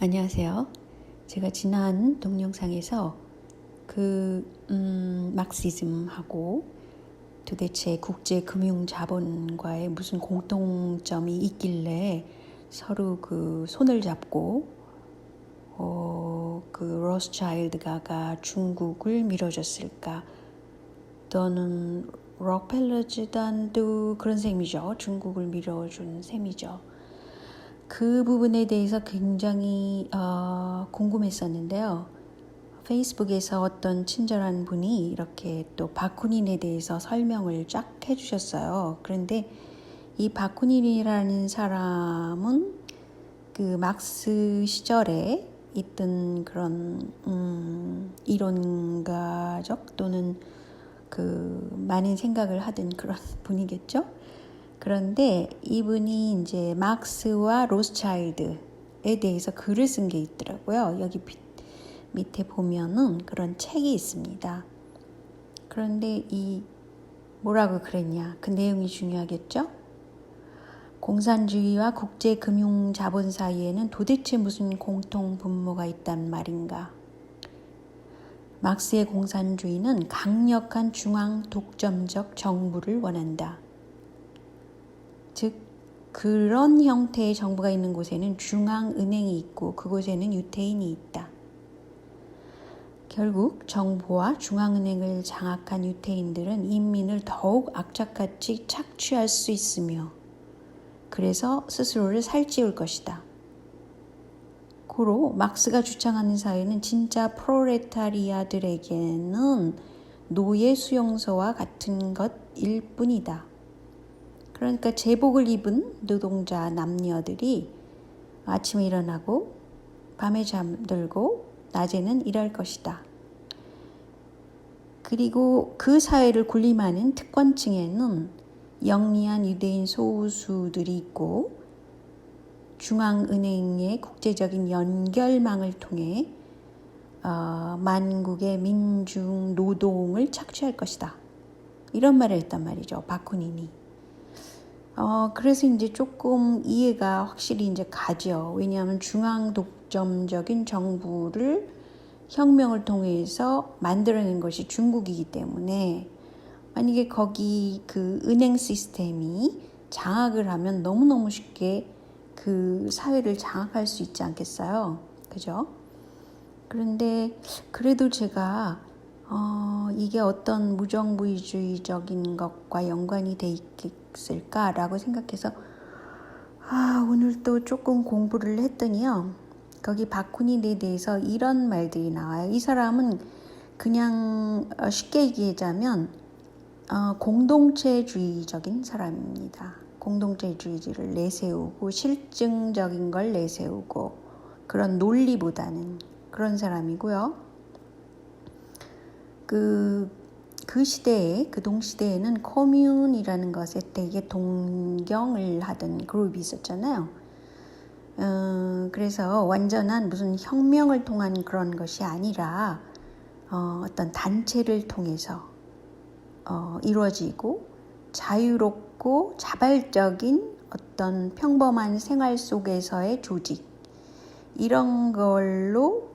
안녕하세요. 제가 지난 동영상에서 막시즘하고 도대체 국제금융자본과의 무슨 공통점이 있길래 서로 손을 잡고 로스차일드가 중국을 밀어줬을까? 또는 록펠러 재단도 그런 셈이죠. 중국을 밀어준 셈이죠. 그 부분에 대해서 굉장히 궁금했었는데요. 페이스북에서 어떤 친절한 분이 이렇게 또 바쿠닌에 대해서 설명을 쫙 해주셨어요. 그런데 이 바쿠닌이라는 사람은 그 막스 시절에 있던 그런 이론가적 또는 많은 생각을 하던 그런 분이겠죠. 그런데 이분이 이제 막스와 로스차일드에 대해서 글을 쓴 게 있더라고요. 여기 밑에 보면은 그런 책이 있습니다. 그런데 뭐라고 그랬냐? 그 내용이 중요하겠죠? 공산주의와 국제금융자본 사이에는 도대체 무슨 공통 분모가 있단 말인가? 막스의 공산주의는 강력한 중앙 독점적 정부를 원한다. 즉 그런 형태의 정부가 있는 곳에는 중앙은행이 있고 그곳에는 유태인이 있다. 결국 정부와 중앙은행을 장악한 유태인들은 인민을 더욱 악착같이 착취할 수 있으며 그래서 스스로를 살찌울 것이다. 고로 막스가 주창하는 사회는 진짜 프롤레타리아들에게는 노예 수용소와 같은 것일 뿐이다. 그러니까 제복을 입은 노동자 남녀들이 아침에 일어나고 밤에 잠들고 낮에는 일할 것이다. 그리고 그 사회를 군림하는 특권층에는 영리한 유대인 소수들이 있고 중앙은행의 국제적인 연결망을 통해 만국의 민중 노동을 착취할 것이다. 이런 말을 했단 말이죠. 바쿠닌이. 그래서 이제 조금 이해가 확실히 이제 가죠. 왜냐하면 중앙 독점적인 정부를 혁명을 통해서 만들어낸 것이 중국이기 때문에 만약에 거기 그 은행 시스템이 장악을 하면 너무너무 쉽게 그 사회를 장악할 수 있지 않겠어요? 그죠? 그런데 그래도 제가 이게 어떤 무정부주의적인 것과 연관이 돼 있을까라고 생각해서 오늘 또 조금 공부를 했더니요. 거기 바쿠닌에 대해서 이런 말들이 나와요. 이 사람은 그냥 쉽게 얘기하자면 공동체주의적인 사람입니다. 공동체주의를 내세우고 실증적인 걸 내세우고 그런 논리보다는 그런 사람이고요. 그 시대에, 그 동시대에는 커뮤니라는 것에 되게 동경을 하던 그룹이 있었잖아요. 그래서 완전한 무슨 혁명을 통한 그런 것이 아니라 어떤 단체를 통해서 이루어지고 자유롭고 자발적인 어떤 평범한 생활 속에서의 조직 이런 걸로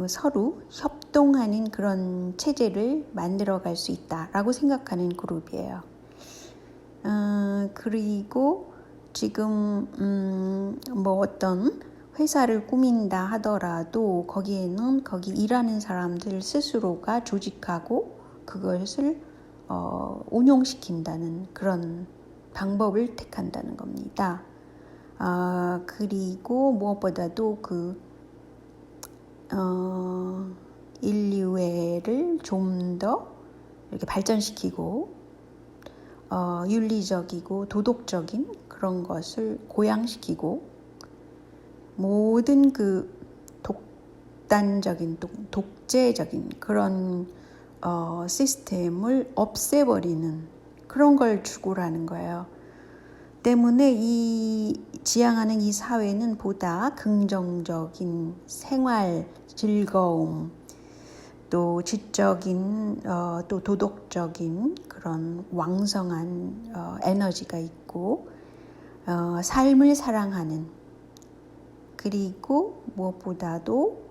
서로 협동하는 그런 체제를 만들어갈 수 있다라고 생각하는 그룹이에요. 그리고 지금 뭐 어떤 회사를 꾸민다 하더라도 거기에는 거기 일하는 사람들 스스로가 조직하고 그것을 운용시킨다는 그런 방법을 택한다는 겁니다. 그리고 무엇보다도 인류애를 좀 더 이렇게 발전시키고 윤리적이고 도덕적인 그런 것을 고양시키고 모든 그 독단적인 독재적인 그런 시스템을 없애버리는 그런 걸 추구라는 거예요. 때문에 지향하는 이 사회는 보다 긍정적인 생활, 즐거움, 또 지적인, 또 도덕적인 그런 왕성한 에너지가 있고 삶을 사랑하는 그리고 무엇보다도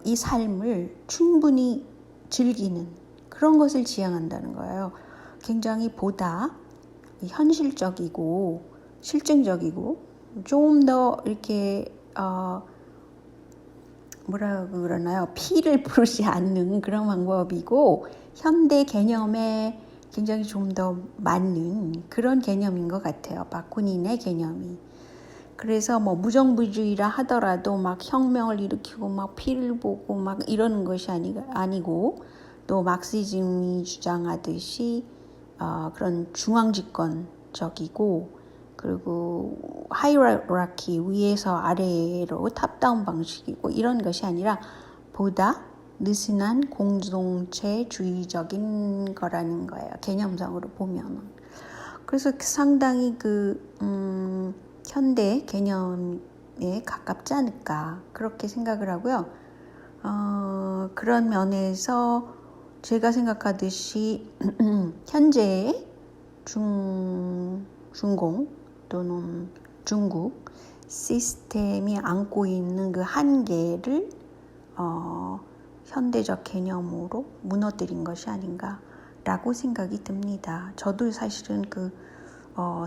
이 삶을 충분히 즐기는 그런 것을 지향한다는 거예요. 굉장히 보다 현실적이고 실증적이고 좀 더 이렇게 뭐라 그러나요? 피를 부르지 않는 그런 방법이고 현대 개념에 굉장히 좀 더 맞는 그런 개념인 것 같아요. 바쿠닌의 개념이. 그래서 뭐 무정부주의라 하더라도 막 혁명을 일으키고 막 피를 보고 막 이러는 것이 아니고 또 막시즘이 주장하듯이 그런 중앙집권적이고 그리고 하이라키 위에서 아래로 탑다운 방식이고 이런 것이 아니라 보다 느슨한 공동체주의적인 거라는 거예요. 개념상으로 보면. 그래서 상당히 현대 개념에 가깝지 않을까 그렇게 생각을 하고요. 그런 면에서 제가 생각하듯이 현재의 중공 또는 중국 시스템이 안고 있는 그 한계를 현대적 개념으로 무너뜨린 것이 아닌가라고 생각이 듭니다. 저도 사실은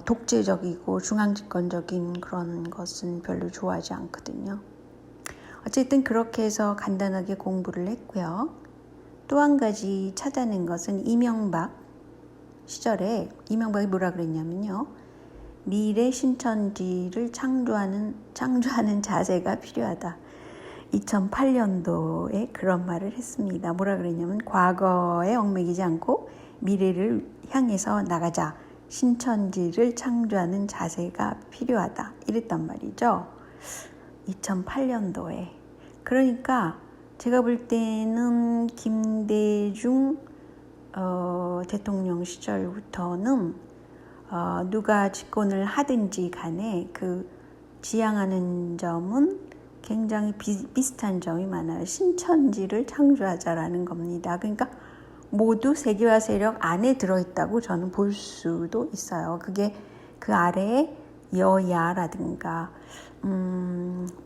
독재적이고 중앙집권적인 그런 것은 별로 좋아하지 않거든요. 어쨌든 그렇게 해서 간단하게 공부를 했고요. 또 한 가지 찾아낸 것은 이명박 시절에 이명박이 뭐라 그랬냐면요. 미래 신천지를 창조하는 자세가 필요하다. 2008년도에 그런 말을 했습니다. 뭐라 그랬냐면 과거에 얽매이지 않고 미래를 향해서 나가자. 신천지를 창조하는 자세가 필요하다. 이랬단 말이죠. 2008년도에. 그러니까 제가 볼 때는 김대중 대통령 시절부터는 누가 집권을 하든지 간에 지향하는 점은 굉장히 비슷한 점이 많아요. 신천지를 창조하자라는 겁니다. 그러니까 모두 세계화 세력 안에 들어있다고 저는 볼 수도 있어요. 그게 그 아래에 여야라든가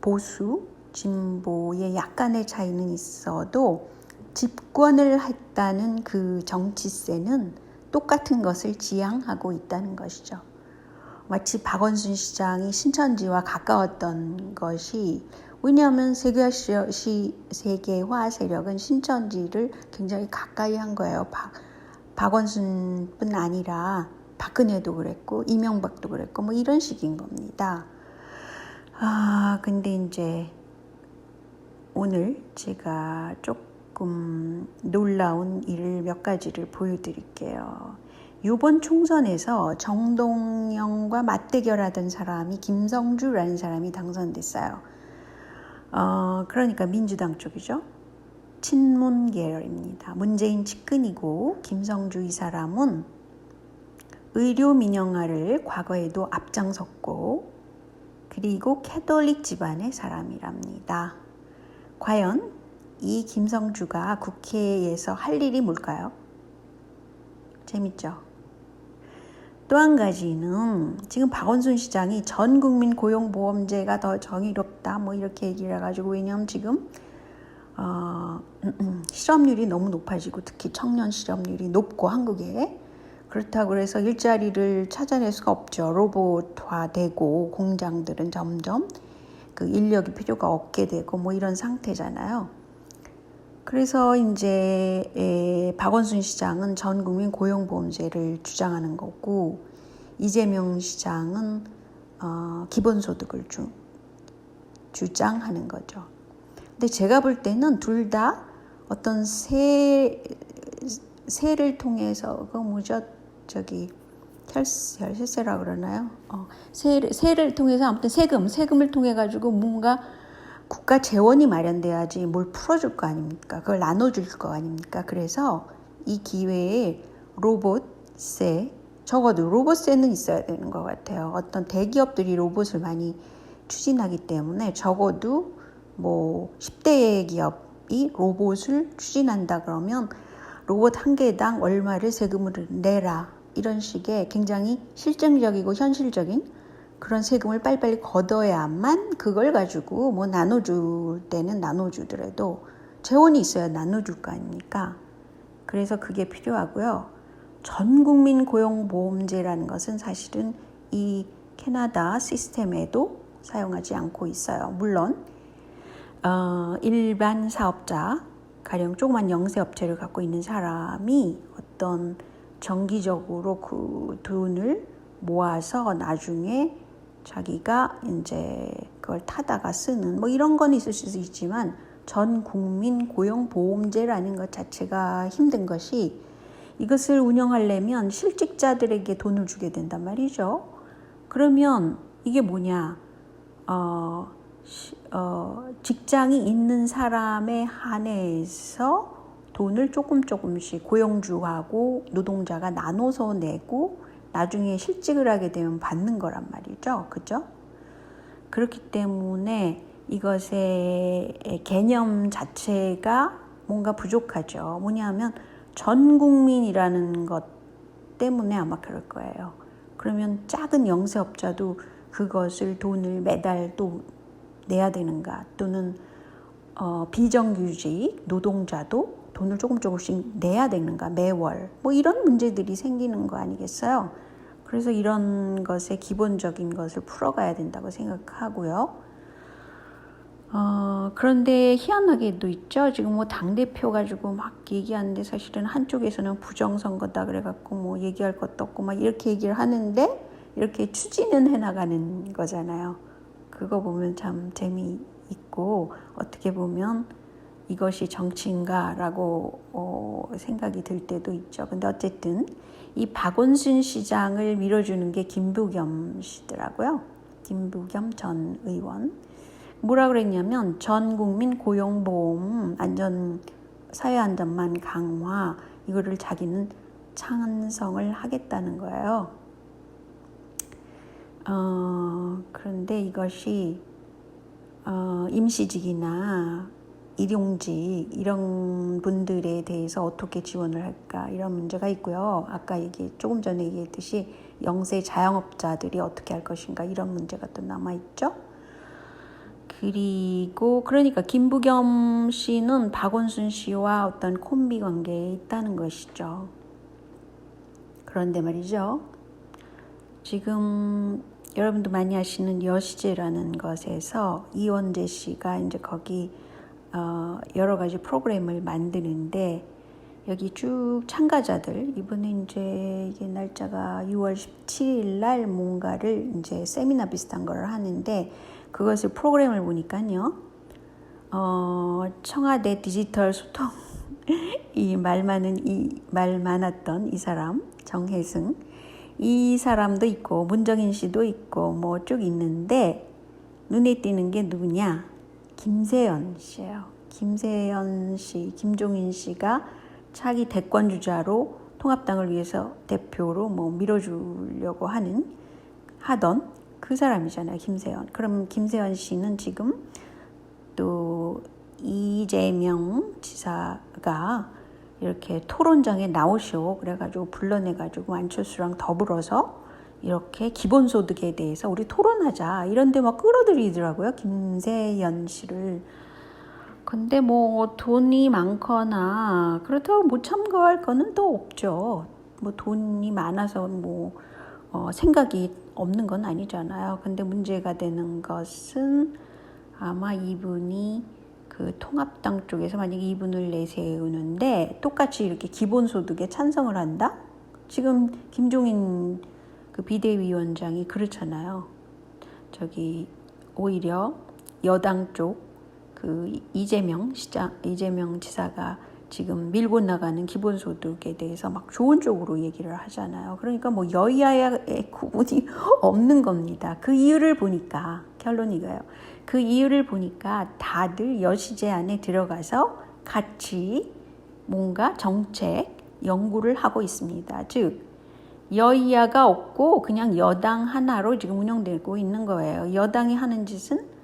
보수, 진보의 약간의 차이는 있어도 집권을 했다는 그 정치세는 똑같은 것을 지향하고 있다는 것이죠. 마치 박원순 시장이 신천지와 가까웠던 것이 왜냐하면 세계화 세력은 신천지를 굉장히 가까이 한 거예요. 박원순뿐 아니라 박근혜도 그랬고 이명박도 그랬고 뭐 이런 식인 겁니다. 근데 이제 오늘 제가 조금 놀라운 일을 몇 가지를 보여드릴게요. 이번 총선에서 정동영과 맞대결하던 사람이 김성주라는 사람이 당선됐어요. 그러니까 민주당 쪽이죠. 친문 계열입니다. 문재인 측근이고 김성주 이 사람은 의료 민영화를 과거에도 앞장섰고 그리고 캐톨릭 집안의 사람이랍니다. 과연 이 김성주가 국회에서 할 일이 뭘까요? 재밌죠? 또 한 가지는 지금 박원순 시장이 전 국민 고용보험제가 더 정의롭다 뭐 이렇게 얘기를 해가지고 왜냐하면 지금 실업률이 너무 높아지고 특히 청년 실업률이 높고 한국에 그렇다고 해서 일자리를 찾아낼 수가 없죠. 로봇화되고 공장들은 점점 그 인력이 필요가 없게 되고 뭐 이런 상태잖아요. 그래서 이제 박원순 시장은 전 국민 고용보험제를 주장하는 거고 이재명 시장은 기본소득을 주장하는 거죠. 근데 제가 볼 때는 둘 다 어떤 세를 통해서 혈세라 그러나요? 세를 통해서 아무튼 세금을 통해 가지고 뭔가 국가 재원이 마련돼야지 뭘 풀어줄 거 아닙니까? 그걸 나눠줄 거 아닙니까? 그래서 이 기회에 로봇세, 적어도 로봇세는 있어야 되는 것 같아요. 어떤 대기업들이 로봇을 많이 추진하기 때문에 적어도 뭐 10대 기업이 로봇을 추진한다 그러면 로봇 한 개당 얼마를 세금을 내라. 이런 식의 굉장히 실증적이고 현실적인 그런 세금을 빨리빨리 걷어야만 그걸 가지고 뭐 나눠줄 때는 나눠주더라도 재원이 있어야 나눠줄 거 아닙니까? 그래서 그게 필요하고요. 전국민 고용보험제라는 것은 사실은 이 캐나다 시스템에도 사용하지 않고 있어요. 물론 일반 사업자, 가령 조그만 영세업체를 갖고 있는 사람이 어떤 정기적으로 그 돈을 모아서 나중에 자기가 이제 그걸 타다가 쓰는 뭐 이런 건 있을 수 있지만 전 국민 고용보험제라는 것 자체가 힘든 것이 이것을 운영하려면 실직자들에게 돈을 주게 된단 말이죠. 그러면 이게 뭐냐? 직장이 있는 사람에 한해서 돈을 조금씩 고용주하고 노동자가 나눠서 내고 나중에 실직을 하게 되면 받는 거란 말이죠. 그죠? 그렇기 때문에 이것의 개념 자체가 뭔가 부족하죠. 뭐냐면 전 국민이라는 것 때문에 아마 그럴 거예요. 그러면 작은 영세업자도 그것을 돈을 매달 또 내야 되는가, 또는 비정규직 노동자도 돈을 조금씩 내야 되는가, 매월 뭐 이런 문제들이 생기는 거 아니겠어요? 그래서 이런 것의 기본적인 것을 풀어가야 된다고 생각하고요. 그런데 희한하게도 있죠. 지금 뭐 당대표 가지고 막 얘기하는데 사실은 한쪽에서는 부정선거다 그래갖고 뭐 얘기할 것도 없고 막 이렇게 얘기를 하는데 이렇게 추진은 해나가는 거잖아요. 그거 보면 참 재미있고 어떻게 보면 이것이 정치인가라고 생각이 들 때도 있죠. 근데 어쨌든 이 박원순 시장을 밀어주는 게 김부겸 씨더라고요. 김부겸 전 의원. 뭐라 그랬냐면 전 국민 고용보험 사회안전망 강화 이거를 자기는 찬성을 하겠다는 거예요. 그런데 이것이 임시직이나 일용직 이런 분들에 대해서 어떻게 지원을 할까 이런 문제가 있고요. 아까 조금 전에 얘기했듯이 영세 자영업자들이 어떻게 할 것인가 이런 문제가 또 남아있죠. 그리고 그러니까 김부겸 씨는 박원순 씨와 어떤 콤비 관계에 있다는 것이죠. 그런데 말이죠. 지금 여러분도 많이 아시는 여시제라는 것에서 이원재 씨가 이제 거기 여러 가지 프로그램을 만드는데 여기 쭉 참가자들 이번에 이제 이게 날짜가 6월 17일 날 뭔가를 이제 세미나 비슷한 걸 하는데 그것을 프로그램을 보니까요. 청와대 디지털 소통 말 많았던 이 사람 정혜승 이 사람도 있고 문정인 씨도 있고 뭐 쭉 있는데 눈에 띄는 게 누구냐? 김세연 씨예요. 김세연 씨, 김종인 씨가 차기 대권 주자로 통합당을 위해서 대표로 뭐 밀어주려고 하던 그 사람이잖아요. 김세연. 그럼 김세연 씨는 지금 또 이재명 지사가 이렇게 토론장에 나오시오 그래가지고 불러내가지고 안철수랑 더불어서 이렇게 기본소득에 대해서 우리 토론하자 이런데 막 끌어들이더라고요. 김세연 씨를. 근데 뭐 돈이 많거나 그렇다고 못 참가할 거는 또 없죠. 뭐 돈이 많아서 뭐 생각이 없는 건 아니잖아요. 근데 문제가 되는 것은 아마 이분이 그 통합당 쪽에서 만약에 이분을 내세우는데 똑같이 이렇게 기본소득에 찬성을 한다? 지금 김종인 그 비대위원장이 그렇잖아요. 오히려 여당 쪽 그 이재명 지사가 지금 밀고 나가는 기본소득에 대해서 막 좋은 쪽으로 얘기를 하잖아요. 그러니까 뭐 여야의 구분이 없는 겁니다. 그 이유를 보니까 결론이 이거예요. 그 이유를 보니까 다들 여시제 안에 들어가서 같이 뭔가 정책 연구를 하고 있습니다. 즉 여야가 없고 그냥 여당 하나로 지금 운영되고 있는 거예요. 여당이 하는 짓은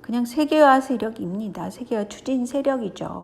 그냥 세계화 세력입니다. 세계화 추진 세력이죠.